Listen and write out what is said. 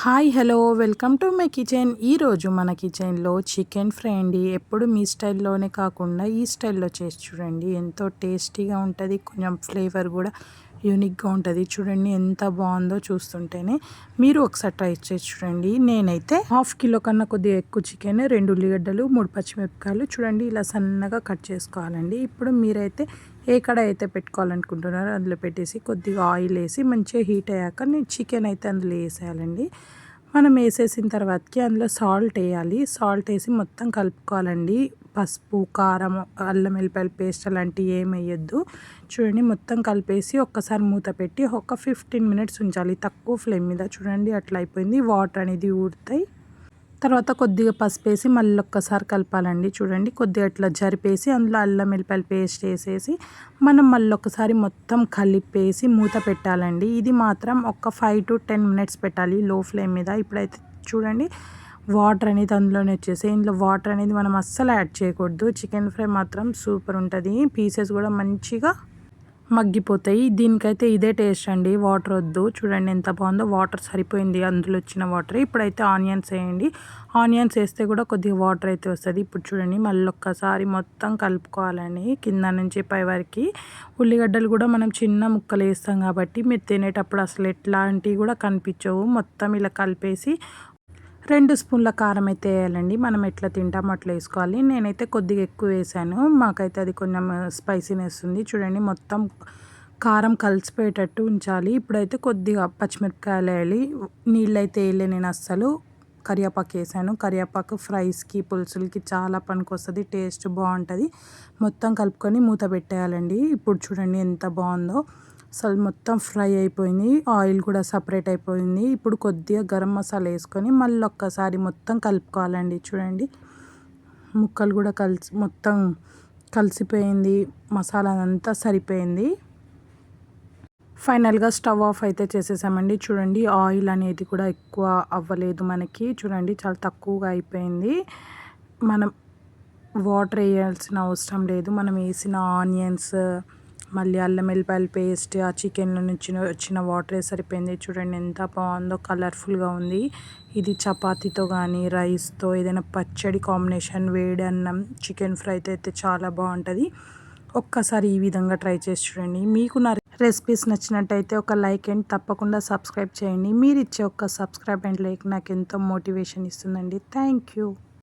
Hi hello welcome to my kitchen. ఈరోజు మన కిచెన్లో చికెన్ ఫ్రై అండి. ఎప్పుడు మీ స్టైల్లోనే కాకుండా ఈ స్టైల్లో చేసి చూడండి. ఎంతో టేస్టీగా ఉంటుంది, కొంచెం ఫ్లేవర్ కూడా యూనిక్గా ఉంటుంది. చూడండి ఎంత బాగుందో, చూస్తుంటేనే మీరు ఒకసారి ట్రై చేసి చూడండి. నేనైతే హాఫ్ కిలో కన్నా కొద్దిగా ఎక్కువ చికెన్, 2 ఉల్లిగడ్డలు, 3 పచ్చిమిరపకాయలు చూడండి ఇలా సన్నగా కట్ చేసుకోవాలండి. ఇప్పుడు మీరైతే ఏ కడాయి అయితే పెట్టుకోవాలనుకుంటున్నారో అందులో పెట్టేసి కొద్దిగా ఆయిల్ వేసి మంచిగా హీట్ అయ్యాక నేను చికెన్ అయితే అందులో వేసేయాలండి. మనం వేసేసిన తర్వాతకి అందులో సాల్ట్ వేయాలి. సాల్ట్ వేసి మొత్తం కలుపుకోవాలండి. పసుపు, కారం, అల్లం వెల్లిపాయల పేస్ట్ అలాంటివి ఏమి వేయొద్దు. చూడండి మొత్తం కలిపేసి ఒక్కసారి మూత పెట్టి ఒక 15 మినిట్స్ ఉంచాలి తక్కువ ఫ్లేమ్ మీద. చూడండి అట్లా అయిపోయింది. వాటర్ అనేది ఊరుతాయి. తర్వాత కొద్దిగా పసుపు వేసి మళ్ళీ ఒక్కసారి కలపాలండి. చూడండి కొద్దిగా అట్లా జరిపేసి అందులో అల్లం వెల్లిపాయల పేస్ట్ వేసేసి మనం మళ్ళీ ఒకసారి మొత్తం కలిపేసి మూత పెట్టాలండి. ఇది మాత్రం ఒక 5 to 10 మినిట్స్ పెట్టాలి లో ఫ్లేమ్ మీద. ఇప్పుడైతే చూడండి వాటర్ అనేది అందులోనే వచ్చేసి, ఇందులో వాటర్ అనేది మనం అస్సలు యాడ్ చేయకూడదు. చికెన్ ఫ్రై మాత్రం సూపర్ ఉంటుంది. పీసెస్ కూడా మంచిగా మగ్గిపోతాయి. దీనికైతే ఇదే టేస్ట్ అండి, వాటర్ వద్దు. చూడండి ఎంత బాగుందో, వాటర్ సరిపోయింది అందులో వచ్చిన వాటర్. ఇప్పుడైతే ఆనియన్స్ వేయండి. ఆనియన్స్ వేస్తే కూడా కొద్దిగా వాటర్ అయితే వస్తుంది. ఇప్పుడు చూడండి మళ్ళీ ఒక్కసారి మొత్తం కలుపుకోవాలని కింద నుంచి పై వరకు. ఉల్లిగడ్డలు కూడా మనం చిన్న ముక్కలు వేస్తాం కాబట్టి మీరు తినేటప్పుడు అసలు ఎట్లాంటివి కూడా కనిపించవు. మొత్తం ఇలా కలిపేసి 2 స్పూన్ల కారం అయితే వేయాలండి. మనం ఎట్లా తింటామో అట్లా వేసుకోవాలి. నేనైతే కొద్దిగా ఎక్కువ వేసాను, మాకైతే అది కొంచెం స్పైసీనెస్ ఉంది. చూడండి మొత్తం కారం కలిసిపోయేటట్టు ఉంచాలి. ఇప్పుడైతే కొద్దిగా పచ్చిమిరపకాయలు వేయాలి. నీళ్ళు అయితే వేయలే నేను అస్సలు. కరివేపాకు వేసాను. కరివేపాకు ఫ్రైస్కి, పులుసులకి చాలా పనికొస్తుంది, టేస్ట్ బాగుంటుంది. మొత్తం కలుపుకొని మూత పెట్టేయాలండి. ఇప్పుడు చూడండి ఎంత బాగుందో, అసలు మొత్తం ఫ్రై అయిపోయింది. ఆయిల్ కూడా సపరేట్ అయిపోయింది. ఇప్పుడు కొద్దిగా గరం మసాలా వేసుకొని మళ్ళీ ఒక్కసారి మొత్తం కలుపుకోవాలండి. చూడండి ముక్కలు కూడా మొత్తం కలిసిపోయింది, మసాలా అంతా సరిపోయింది. ఫైనల్గా స్టవ్ ఆఫ్ అయితే చేసేసామండి. చూడండి ఆయిల్ అనేది కూడా ఎక్కువ అవ్వలేదు మనకి. చూడండి చాలా తక్కువగా అయిపోయింది. మనం వాటర్ వేయాల్సిన అవసరం లేదు. మనం వేసిన ఆనియన్స్, మళ్ళీ అల్లం వెల్లిపాయల పేస్ట్, ఆ చికెన్లో నుంచి వచ్చిన వాటరే సరిపోయింది. చూడండి ఎంత బాగుందో, కలర్ఫుల్గా ఉంది. ఇది చపాతీతో కానీ రైస్తో ఏదైనా పచ్చడి కాంబినేషన్, వేడి అన్నం, చికెన్ ఫ్రై అయితే చాలా బాగుంటుంది. ఒక్కసారి ఈ విధంగా ట్రై చేసి చూడండి. మీకు నా రెసిపీస్ నచ్చినట్టయితే ఒక లైక్ అండ్ తప్పకుండా సబ్స్క్రైబ్ చేయండి. మీరు ఇచ్చే ఒక సబ్స్క్రైబ్ అండ్ లైక్ నాకు ఎంతో మోటివేషన్ ఇస్తుందండి. Thank you.